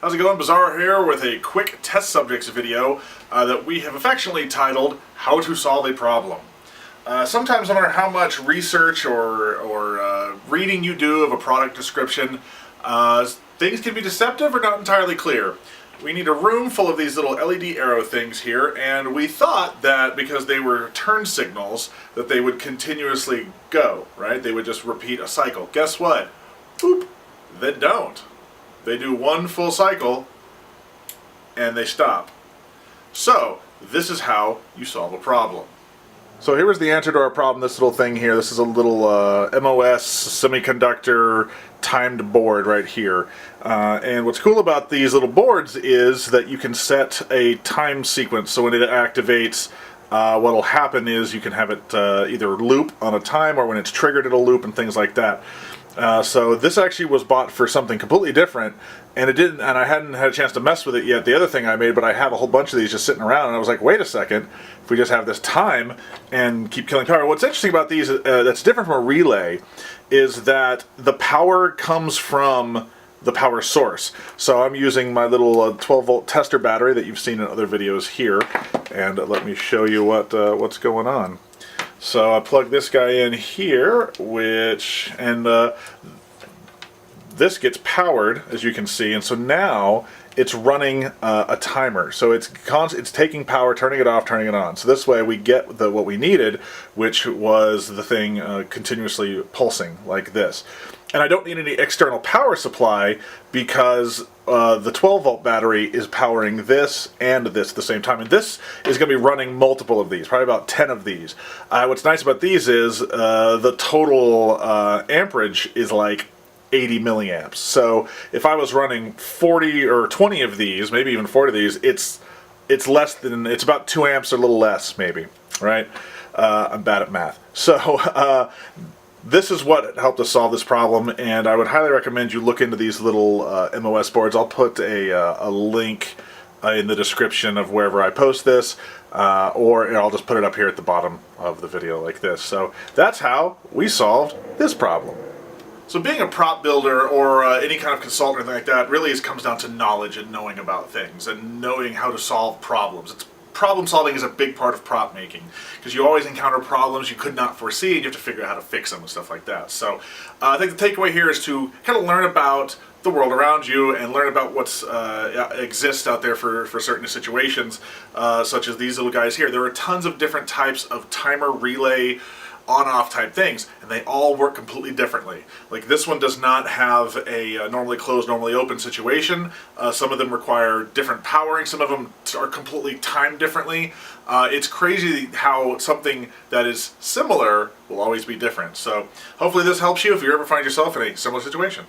How's it going? Bizarro here with a quick test subjects video that we have affectionately titled How to Solve a Problem. Sometimes no matter how much research or reading you do of a product description, things can be deceptive or not entirely clear. We need a room full of these little LED arrow things here, and we thought that because they were turn signals that they would continuously go, right? They would just repeat a cycle. Guess what? Boop. They don't. They do one full cycle and they stop. So this is how you solve a problem. So here was the answer to our problem, this little thing here. This is a little MOS semiconductor timed board right here. And what's cool about these little boards is that you can set a time sequence. So when it activates, what'll happen is you can have it either loop on a time, or when it's triggered it'll loop and things like that. So this actually was bought for something completely different, and I hadn't had a chance to mess with it yet, the other thing I made, but I have a whole bunch of these just sitting around, and I was like, wait a second, if we just have this time and keep killing power. What's interesting about these that's different from a relay is that the power comes from the power source. So I'm using my little 12 volt tester battery that you've seen in other videos here, and let me show you what's going on. So I plug this guy in here, this gets powered, as you can see, and so now it's running a timer. So it's taking power, turning it off, turning it on. So this way we get what we needed, which was the thing continuously pulsing like this. And I don't need any external power supply because the 12 volt battery is powering this and this at the same time. And this is going to be running multiple of these, probably about 10 of these. What's nice about these is the total amperage is like 80 milliamps. So if I was running 40 or 20 of these, maybe even 40 of these, it's about 2 amps or a little less maybe, right? I'm bad at math. So this is what helped us solve this problem, and I would highly recommend you look into these little MOS boards. I'll put a link in the description of wherever I post this, or I'll just put it up here at the bottom of the video like this. So that's how we solved this problem. So being a prop builder or any kind of consultant or anything like that really comes down to knowledge and knowing about things and knowing how to solve problems. Problem solving is a big part of prop making because you always encounter problems you could not foresee and you have to figure out how to fix them and stuff like that. So I think the takeaway here is to kind of learn about the world around you and learn about what's exists out there for certain situations, such as these little guys here. There are tons of different types of timer, relay, on-off type things, and they all work completely differently. Like this one does not have a normally closed, normally open situation. Some of them require different powering. Some of them are completely timed differently. It's crazy how something that is similar will always be different. So hopefully this helps you if you ever find yourself in a similar situation.